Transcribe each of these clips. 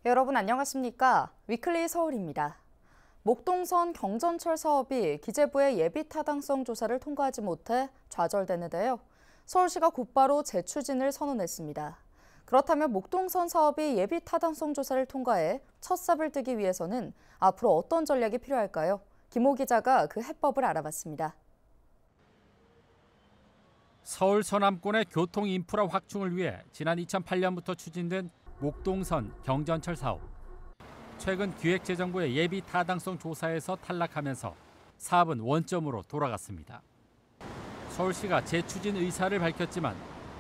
여러분 안녕하십니까? 위클리 서울입니다. 목동선 경전철 사업이 기재부의 예비 타당성 조사를 통과하지 못해 좌절됐는데요. 서울시가 곧바로 재추진을 선언했습니다. 그렇다면 목동선 사업이 예비 타당성 조사를 통과해 첫 삽을 뜨기 위해서는 앞으로 어떤 전략이 필요할까요? 김호 기자가 그 해법을 알아봤습니다. 서울 서남권의 교통 인프라 확충을 위해 지난 2008년부터 추진된 목동선 경전철 사업. 최근 기획재정부의 예비 타당성 조사에서 탈락하면서 사업은 원점으로 돌아갔습니다. 서울시가 재추진 의사를 밝혔지만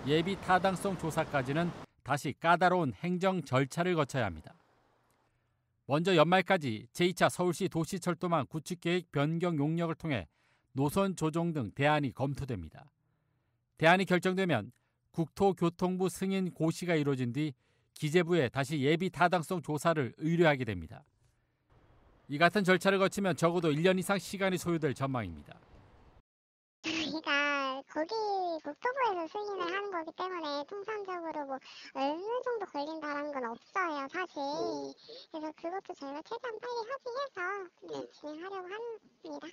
예비 타당성 조사까지는 다시 까다로운 행정 절차를 거쳐야 합니다. 먼저 연말까지 제2차 서울시 도시철도망 구축계획 변경 용역을 통해 노선 조정 등 대안이 검토됩니다. 대안이 결정되면 국토교통부 승인 고시가 이루어진 뒤 기재부에 다시 예비 타당성 조사를 의뢰하게 됩니다. 이 같은 절차를 거치면 적어도 1년 이상 시간이 소요될 전망입니다. 저희가 거기 국토부에서 승인을 하는 거기 때문에 통상적으로 뭐 어느 정도 걸린다는 건 없어요, 사실. 그래서 그것도 저희가 최대한 빨리 합의해서 진행하려고 합니다.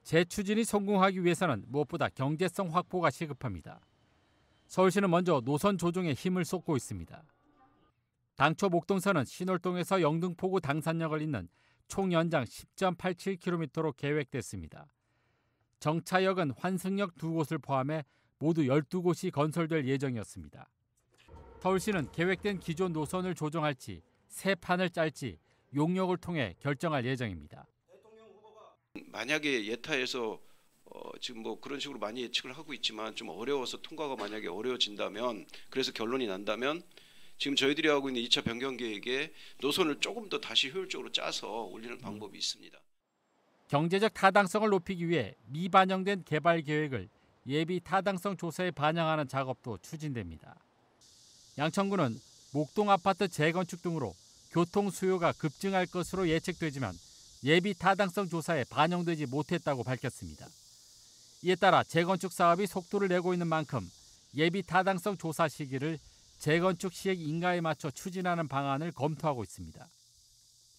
재추진이 성공하기 위해서는 무엇보다 경제성 확보가 시급합니다. 서울시는 먼저 노선 조정에 힘을 쏟고 있습니다. 당초 목동선은 신월동에서 영등포구 당산역을 잇는 총 연장 10.87km로 계획됐습니다. 정차역은 환승역 2곳을 포함해 모두 12곳이 건설될 예정이었습니다. 서울시는 계획된 기존 노선을 조정할지 새 판을 짤지 용역을 통해 결정할 예정입니다. 만약에 예타에서 지금 뭐 그런 식으로 많이 예측을 하고 있지만 좀 어려워서 통과가 만약에 어려워진다면, 그래서 결론이 난다면 지금 저희들이 하고 있는 2차 변경 계획에 노선을 조금 더 다시 효율적으로 짜서 올리는 방법이 있습니다. 경제적 타당성을 높이기 위해 미반영된 개발 계획을 예비 타당성 조사에 반영하는 작업도 추진됩니다. 양천구는 목동 아파트 재건축 등으로 교통 수요가 급증할 것으로 예측되지만 예비 타당성 조사에 반영되지 못했다고 밝혔습니다. 이에 따라 재건축 사업이 속도를 내고 있는 만큼 예비 타당성 조사 시기를 재건축 시행 인가에 맞춰 추진하는 방안을 검토하고 있습니다.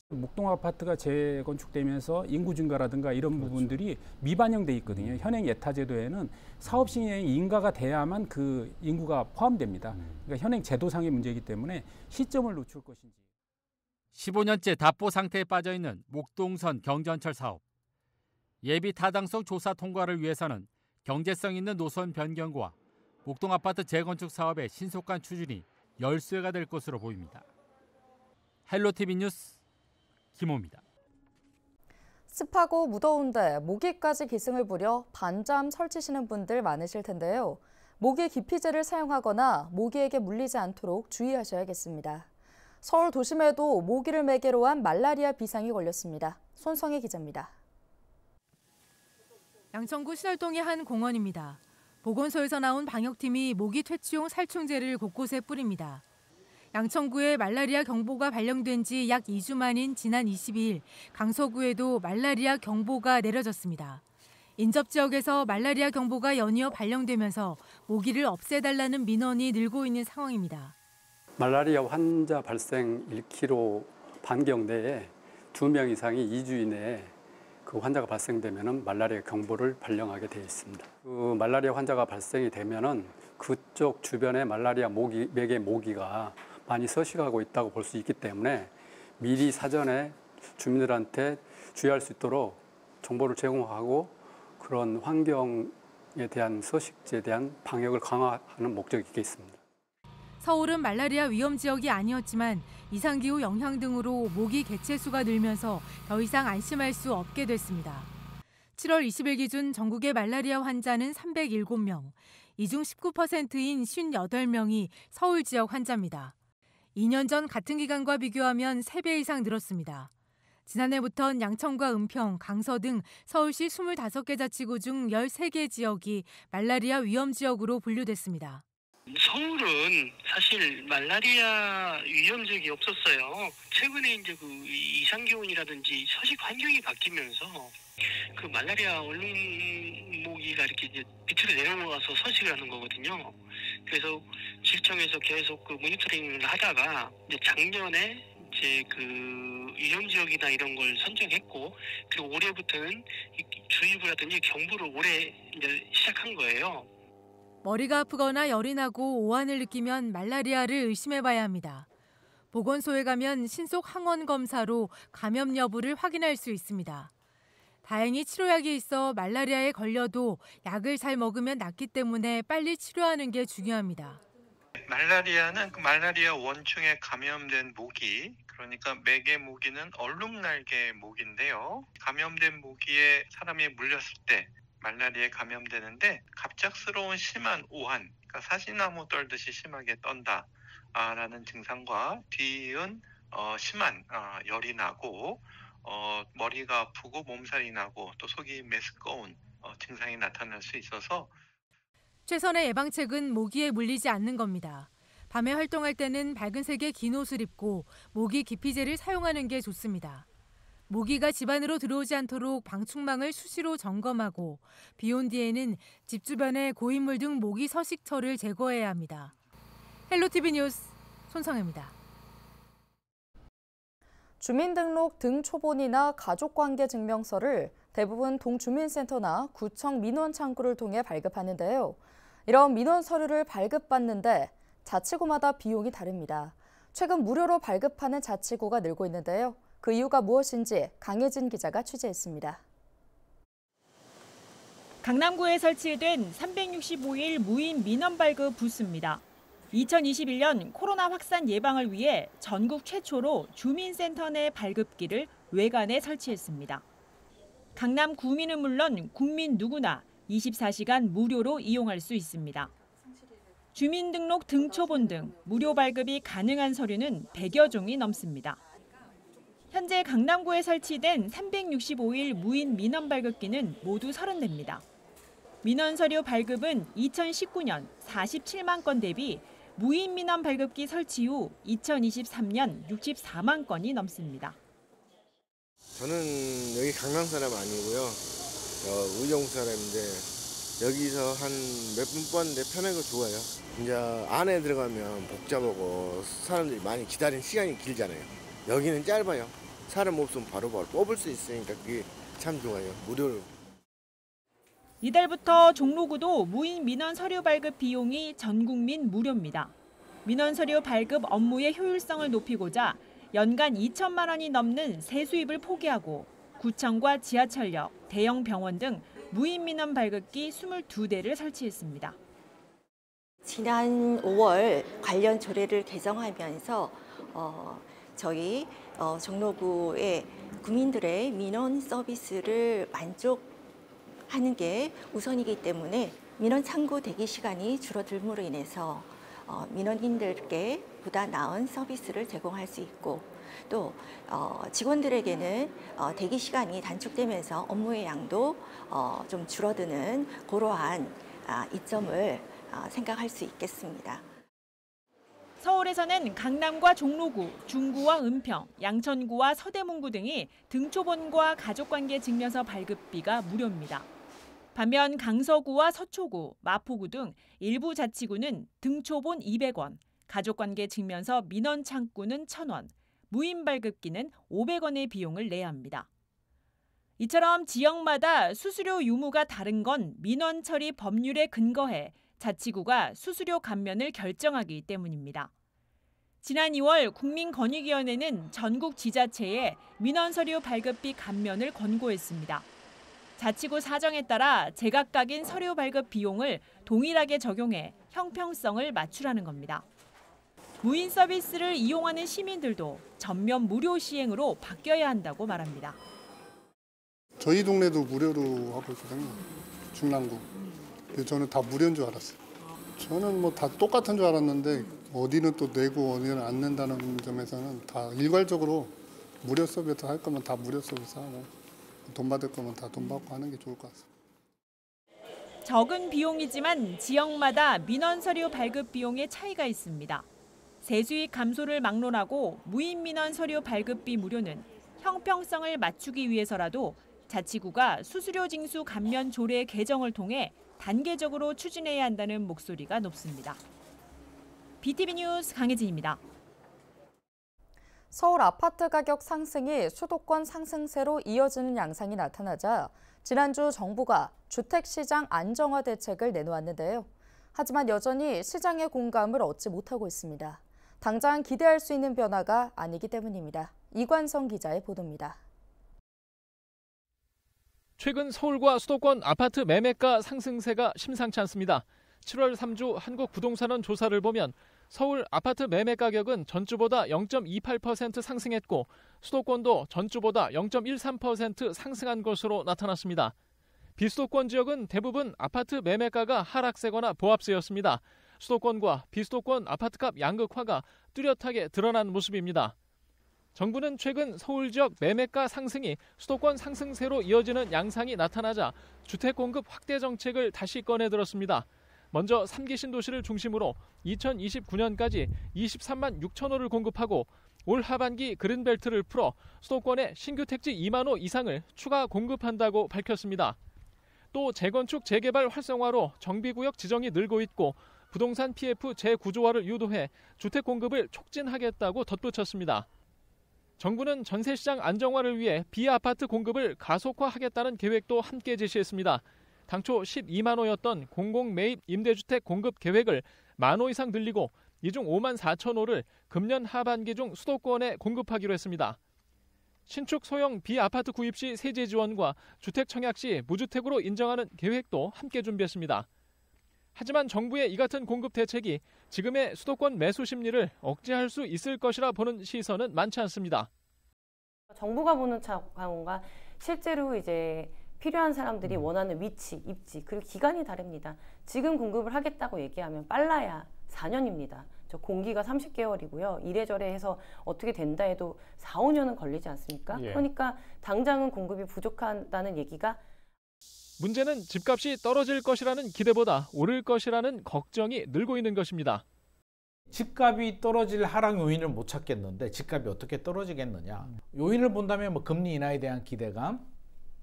목동 아파트가 재건축되면서 인구 증가라든가 이런 부분들이 미반영돼 있거든요. 현행 예타 제도에는 사업 시행 인가가 돼야만 그 인구가 포함됩니다. 그러니까 현행 제도상의 문제이기 때문에 시점을 놓칠 것인지. 15년째 답보 상태에 빠져 있는 목동선 경전철 사업. 예비 타당성 조사 통과를 위해서는 경제성 있는 노선 변경과 목동 아파트 재건축 사업의 신속한 추진이 열쇠가 될 것으로 보입니다. 헬로티비 뉴스 김호입니다. 습하고 무더운데 모기까지 기승을 부려 반잠 설치시는 분들 많으실 텐데요. 모기 기피제를 사용하거나 모기에게 물리지 않도록 주의하셔야겠습니다. 서울 도심에도 모기를 매개로 한 말라리아 비상이 걸렸습니다. 손성희 기자입니다. 양천구 신월동의 한 공원입니다. 보건소에서 나온 방역팀이 모기 퇴치용 살충제를 곳곳에 뿌립니다. 양천구에 말라리아 경보가 발령된 지 약 2주 만인 지난 22일 강서구에도 말라리아 경보가 내려졌습니다. 인접 지역에서 말라리아 경보가 연이어 발령되면서 모기를 없애달라는 민원이 늘고 있는 상황입니다. 말라리아 환자 발생 1km 반경 내에 2명 이상이 2주 이내에 그 환자가 발생되면은 말라리아 경보를 발령하게 되어 있습니다. 그 말라리아 환자가 발생이 되면은 그쪽 주변에 말라리아 매개 모기가 많이 서식하고 있다고 볼 수 있기 때문에 미리 사전에 주민들한테 주의할 수 있도록 정보를 제공하고 그런 환경에 대한 서식지에 대한 방역을 강화하는 목적이 있겠습니다. 서울은 말라리아 위험 지역이 아니었지만 이상기후 영향 등으로 모기 개체수가 늘면서 더 이상 안심할 수 없게 됐습니다. 7월 20일 기준 전국의 말라리아 환자는 307명, 이 중 19%인 58명이 서울 지역 환자입니다. 2년 전 같은 기간과 비교하면 3배 이상 늘었습니다. 지난해부터는 양천과 은평, 강서 등 서울시 25개 자치구 중 13개 지역이 말라리아 위험 지역으로 분류됐습니다. 서울은 사실 말라리아 위험 지역이 없었어요. 최근에 이제 그 이상 기온이라든지 서식 환경이 바뀌면서 그 말라리아 얼룩 모기 모기가 이렇게 이제 밑으로 내려와서 서식을 하는 거거든요. 그래서 질청에서 계속 그 모니터링을 하다가 이제 작년에 이제 그 위험 지역이나 이런 걸 선정했고, 그리고 올해부터는 주의보라든지 경보를 올해 이제 시작한 거예요. 머리가 아프거나 열이 나고 오한을 느끼면 말라리아를 의심해봐야 합니다. 보건소에 가면 신속 항원 검사로 감염 여부를 확인할 수 있습니다. 다행히 치료약이 있어 말라리아에 걸려도 약을 잘 먹으면 낫기 때문에 빨리 치료하는 게 중요합니다. 말라리아는 그 말라리아 원충에 감염된 모기, 그러니까 매개 모기는 얼룩날개 모기인데요. 감염된 모기에 사람이 물렸을 때 말라리아에 감염되는데 갑작스러운 심한 오한, 그러니까 사시나무 떨듯이 심하게 떤다라는 증상과 뒤이은 심한 열이 나고 머리가 아프고 몸살이 나고 또 속이 메스꺼운 증상이 나타날 수 있어서 최선의 예방책은 모기에 물리지 않는 겁니다. 밤에 활동할 때는 밝은 색의 긴 옷을 입고 모기 기피제를 사용하는 게 좋습니다. 모기가 집 안으로 들어오지 않도록 방충망을 수시로 점검하고 비온 뒤에는 집 주변의 고인물 등 모기 서식처를 제거해야 합니다. 헬로티비 뉴스 손성혜입니다. 주민등록 등초본이나 가족관계증명서를 대부분 동주민센터나 구청 민원창구를 통해 발급하는데요. 이런 민원 서류를 발급받는데 자치구마다 비용이 다릅니다. 최근 무료로 발급하는 자치구가 늘고 있는데요. 그 이유가 무엇인지 강혜진 기자가 취재했습니다. 강남구에 설치된 365일 무인 민원 발급 부스입니다. 2021년 코로나 확산 예방을 위해 전국 최초로 주민센터 내 발급기를 외관에 설치했습니다. 강남 구민은 물론 국민 누구나 24시간 무료로 이용할 수 있습니다. 주민등록 등초본 등 무료 발급이 가능한 서류는 100여 종이 넘습니다. 현재 강남구에 설치된 365일 무인 민원 발급기는 모두 30대입니다. 민원 서류 발급은 2019년 47만 건 대비 무인 민원 발급기 설치 후 2023년 64만 건이 넘습니다. 저는 여기 강남 사람 아니고요. 의정 사람인데 여기서 한 몇 분 뽑았는데 편하고 좋아요. 이제 안에 들어가면 복잡하고 사람들이 많이 기다리는 시간이 길잖아요. 여기는 짧아요. 사람 없으면 바로바로 뽑을 수 있으니까 그게 참 좋아요. 무료로. 이달부터 종로구도 무인 민원 서류 발급 비용이 전 국민 무료입니다. 민원 서류 발급 업무의 효율성을 높이고자 연간 2천만 원이 넘는 세수입을 포기하고 구청과 지하철역, 대형 병원 등 무인 민원 발급기 22대를 설치했습니다. 지난 5월 관련 조례를 개정하면서 저희 종로구의 국민들의 민원 서비스를 만족하는 게 우선이기 때문에 민원 창구 대기 시간이 줄어들므로 인해서 민원인들께 보다 나은 서비스를 제공할 수 있고 또 직원들에게는 대기 시간이 단축되면서 업무의 양도 좀 줄어드는 그러한 이점을 생각할 수 있겠습니다. 서울에서는 강남과 종로구, 중구와 은평, 양천구와 서대문구 등이 등초본과 가족관계 증명서 발급비가 무료입니다. 반면 강서구와 서초구, 마포구 등 일부 자치구는 등초본 200원, 가족관계 증명서 민원 창구는 1,000원, 무인 발급기는 500원의 비용을 내야 합니다. 이처럼 지역마다 수수료 유무가 다른 건 민원 처리 법률에 근거해 자치구가 수수료 감면을 결정하기 때문입니다. 지난 2월 국민권익위원회는 전국 지자체에 민원 서류 발급비 감면을 권고했습니다. 자치구 사정에 따라 제각각인 서류 발급 비용을 동일하게 적용해 형평성을 맞추라는 겁니다. 무인 서비스를 이용하는 시민들도 전면 무료 시행으로 바뀌어야 한다고 말합니다. 저희 동네도 무료로 하고 있거든요. 중랑구. 저는 다 무료인 줄 알았어요. 저는 뭐 다 똑같은 줄 알았는데 어디는 또 내고 어디는 안 낸다는 점에서는 다 일괄적으로 무료 서비스 할 거면 다 무료 서비스 하고 돈 받을 거면 다 돈 받고 하는 게 좋을 것 같습니다. 적은 비용이지만 지역마다 민원 서류 발급 비용의 차이가 있습니다. 세수익 감소를 막론하고 무인 민원 서류 발급비 무료는 형평성을 맞추기 위해서라도 자치구가 수수료 징수 감면 조례 개정을 통해 단계적으로 추진해야 한다는 목소리가 높습니다. BTV 뉴스 강혜진입니다. 서울 아파트 가격 상승이 수도권 상승세로 이어지는 양상이 나타나자 지난주 정부가 주택시장 안정화 대책을 내놓았는데요. 하지만 여전히 시장의 공감을 얻지 못하고 있습니다. 당장 기대할 수 있는 변화가 아니기 때문입니다. 이관성 기자의 보도입니다. 최근 서울과 수도권 아파트 매매가 상승세가 심상치 않습니다. 7월 3주 한국부동산원 조사를 보면 서울 아파트 매매 가격은 전주보다 0.28% 상승했고 수도권도 전주보다 0.13% 상승한 것으로 나타났습니다. 비수도권 지역은 대부분 아파트 매매가가 하락세거나 보합세였습니다. 수도권과 비수도권 아파트값 양극화가 뚜렷하게 드러난 모습입니다. 정부는 최근 서울 지역 매매가 상승이 수도권 상승세로 이어지는 양상이 나타나자 주택 공급 확대 정책을 다시 꺼내들었습니다. 먼저 3기 신도시를 중심으로 2029년까지 23만 6천 호를 공급하고 올 하반기 그린벨트를 풀어 수도권에 신규 택지 2만 호 이상을 추가 공급한다고 밝혔습니다. 또 재건축 재개발 활성화로 정비구역 지정이 늘고 있고 부동산 PF 재구조화를 유도해 주택 공급을 촉진하겠다고 덧붙였습니다. 정부는 전세시장 안정화를 위해 비아파트 공급을 가속화하겠다는 계획도 함께 제시했습니다. 당초 12만 호였던 공공매입 임대주택 공급 계획을 1만 호 이상 늘리고 이 중 5만 4천 호를 금년 하반기 중 수도권에 공급하기로 했습니다. 신축 소형 비아파트 구입 시 세제 지원과 주택 청약 시 무주택으로 인정하는 계획도 함께 준비했습니다. 하지만 정부의 이 같은 공급 대책이 지금의 수도권 매수 심리를 억제할 수 있을 것이라 보는 시선은 많지 않습니다. 정부가 보는 차원과 실제로 이제 필요한 사람들이 원하는 위치, 입지, 그리고 기간이 다릅니다. 지금 공급을 하겠다고 얘기하면 빨라야 4년입니다. 저 공기가 30개월이고요. 이래저래 해서 어떻게 된다 해도 4, 5년은 걸리지 않습니까? 예. 그러니까 당장은 공급이 부족하다는 얘기가 문제는 집값이 떨어질 것이라는 기대보다 오를 것이라는 걱정이 늘고 있는 것입니다. 집값이 떨어질 하락 요인을 못 찾겠는데 집값이 어떻게 떨어지겠느냐. 요인을 본다면 뭐 금리 인하에 대한 기대감,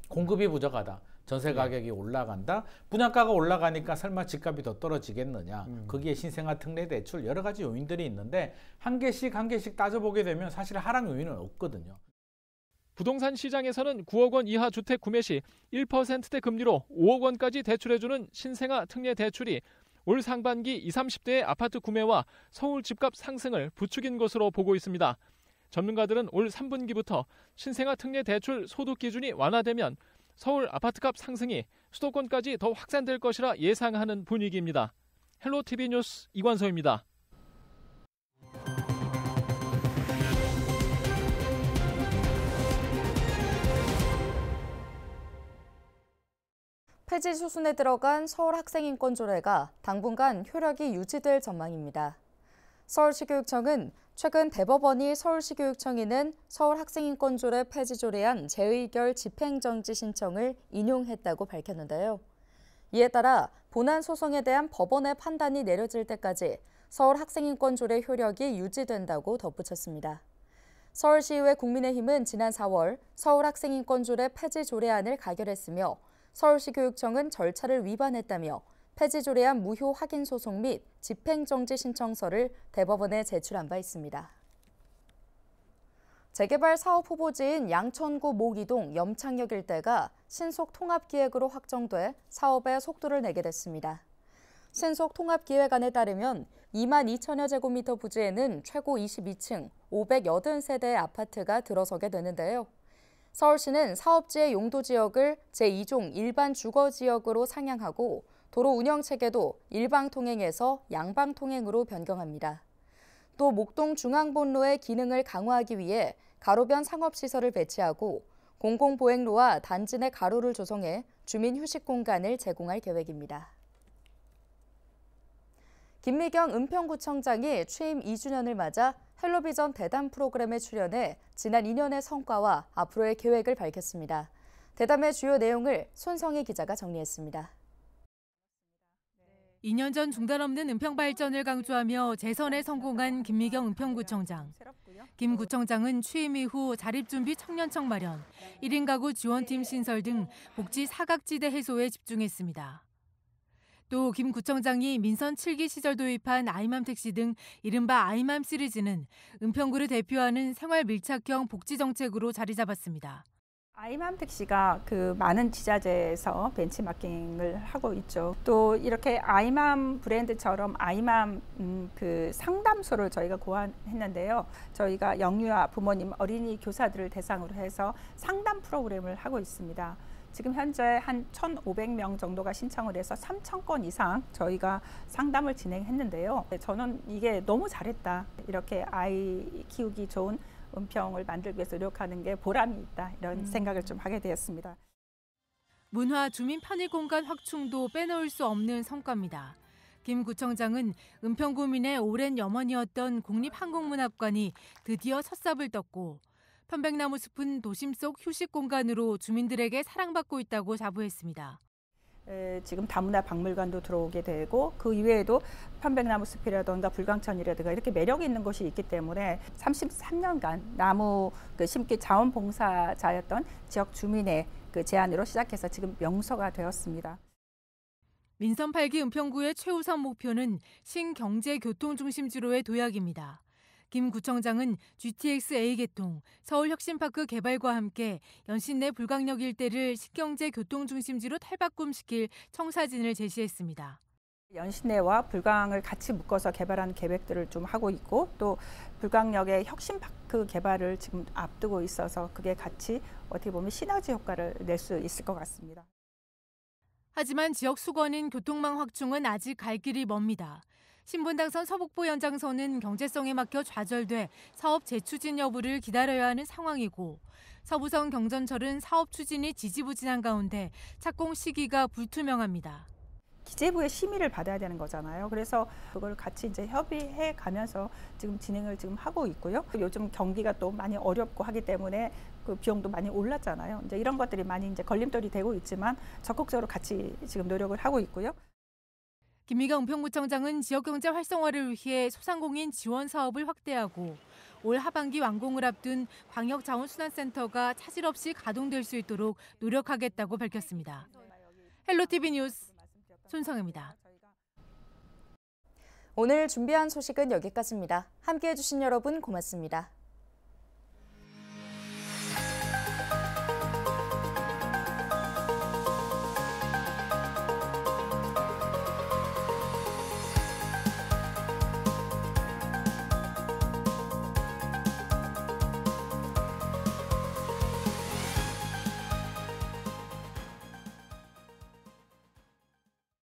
공급이 부족하다, 전세 가격이 올라간다, 분양가가 올라가니까 설마 집값이 더 떨어지겠느냐. 거기에 신생아 특례 대출 여러 가지 요인들이 있는데 한 개씩 따져보게 되면 사실 하락 요인은 없거든요. 부동산 시장에서는 9억 원 이하 주택 구매 시 1%대 금리로 5억 원까지 대출해주는 신생아 특례 대출이 올 상반기 20, 30대의 아파트 구매와 서울 집값 상승을 부추긴 것으로 보고 있습니다. 전문가들은 올 3분기부터 신생아 특례 대출 소득 기준이 완화되면 서울 아파트값 상승이 수도권까지 더 확산될 것이라 예상하는 분위기입니다. 헬로티비 뉴스 이관서입니다. 폐지 수순에 들어간 서울학생인권조례가 당분간 효력이 유지될 전망입니다. 서울시교육청은 최근 대법원이 서울시교육청이 낸 서울학생인권조례 폐지 조례안 재의결 집행정지 신청을 인용했다고 밝혔는데요. 이에 따라 본안 소송에 대한 법원의 판단이 내려질 때까지 서울학생인권조례 효력이 유지된다고 덧붙였습니다. 서울시의회 국민의힘은 지난 4월 서울학생인권조례 폐지 조례안을 가결했으며 서울시교육청은 절차를 위반했다며 폐지 조례안 무효 확인 소송 및 집행정지 신청서를 대법원에 제출한 바 있습니다. 재개발 사업 후보지인 양천구 목이동 염창역 일대가 신속 통합기획으로 확정돼 사업에 속도를 내게 됐습니다. 신속 통합기획안에 따르면 2만 2천여 제곱미터 부지에는 최고 22층 580세대의 아파트가 들어서게 되는데요. 서울시는 사업지의 용도 지역을 제2종 일반 주거 지역으로 상향하고 도로 운영 체계도 일방 통행에서 양방 통행으로 변경합니다. 또 목동 중앙본로의 기능을 강화하기 위해 가로변 상업시설을 배치하고 공공보행로와 단지 내 가로를 조성해 주민 휴식 공간을 제공할 계획입니다. 김미경 은평구청장이 취임 2주년을 맞아 헬로비전 대담 프로그램에 출연해 지난 2년의 성과와 앞으로의 계획을 밝혔습니다. 대담의 주요 내용을 손성희 기자가 정리했습니다. 2년 전 중단 없는 은평 발전을 강조하며 재선에 성공한 김미경 은평구청장. 김 구청장은 취임 이후 자립준비 청년청 마련, 1인 가구 지원팀 신설 등 복지 사각지대 해소에 집중했습니다. 또 김 구청장이 민선 7기 시절 도입한 아이맘 택시 등 이른바 아이맘 시리즈는 은평구를 대표하는 생활 밀착형 복지 정책으로 자리 잡았습니다. 아이맘 택시가 그 많은 지자체에서 벤치마킹을 하고 있죠. 또 이렇게 아이맘 브랜드처럼 아이맘 그 상담소를 저희가 고안했는데요. 저희가 영유아 부모님, 어린이 교사들을 대상으로 해서 상담 프로그램을 하고 있습니다. 지금 현재 한 1,500명 정도가 신청을 해서 3,000건 이상 저희가 상담을 진행했는데요. 저는 이게 너무 잘했다. 이렇게 아이 키우기 좋은 은평을 만들기 위해서 노력하는 게 보람이 있다. 이런 생각을 좀 하게 되었습니다. 문화 주민 편의 공간 확충도 빼놓을 수 없는 성과입니다. 김 구청장은 은평구민의 오랜 염원이었던 국립한국문학관이 드디어 첫 삽을 떴고 편백나무 숲은 도심 속 휴식 공간으로 주민들에게 사랑받고 있다고 자부했습니다. 지금 다문화 박물관도 들어오게 되고 그 이외에도 편백나무 숲이라든가 불광천이라든가 이렇게 매력이 있는 곳이 있기 때문에 33년간 나무 심기 자원봉사자였던 지역 주민의 그 제안으로 시작해서 지금 명소가 되었습니다. 민선 8기 은평구의 최우선 목표는 신경제교통중심지로의 도약입니다. 김 구청장은 GTX A개통, 서울혁신파크 개발과 함께 연신내 불광역 일대를 신경제 교통중심지로 탈바꿈시킬 청사진을 제시했습니다. 연신내와 불광을 같이 묶어서 개발하는 계획들을 좀 하고 있고 또 불광역의 혁신파크 개발을 지금 앞두고 있어서 그게 같이 어떻게 보면 시너지 효과를 낼 수 있을 것 같습니다. 하지만 지역 수거는 교통망 확충은 아직 갈 길이 멉니다. 신분당선 서북보 연장선은 경제성에 막혀 좌절돼 사업 재추진 여부를 기다려야 하는 상황이고 서부선 경전철은 사업 추진이 지지부진한 가운데 착공 시기가 불투명합니다. 기재부의 심의를 받아야 되는 거잖아요. 그래서 그걸 같이 이제 협의해 가면서 지금 진행을 지금 하고 있고요. 요즘 경기가 또 많이 어렵고 하기 때문에 그 비용도 많이 올랐잖아요. 이제 이런 것들이 많이 이제 걸림돌이 되고 있지만 적극적으로 같이 지금 노력을 하고 있고요. 김미경 은평구청장은 지역경제 활성화를 위해 소상공인 지원 사업을 확대하고 올 하반기 완공을 앞둔 광역자원순환센터가 차질 없이 가동될 수 있도록 노력하겠다고 밝혔습니다. 헬로티비 뉴스 손성혜입니다. 오늘 준비한 소식은 여기까지입니다. 함께해 주신 여러분 고맙습니다.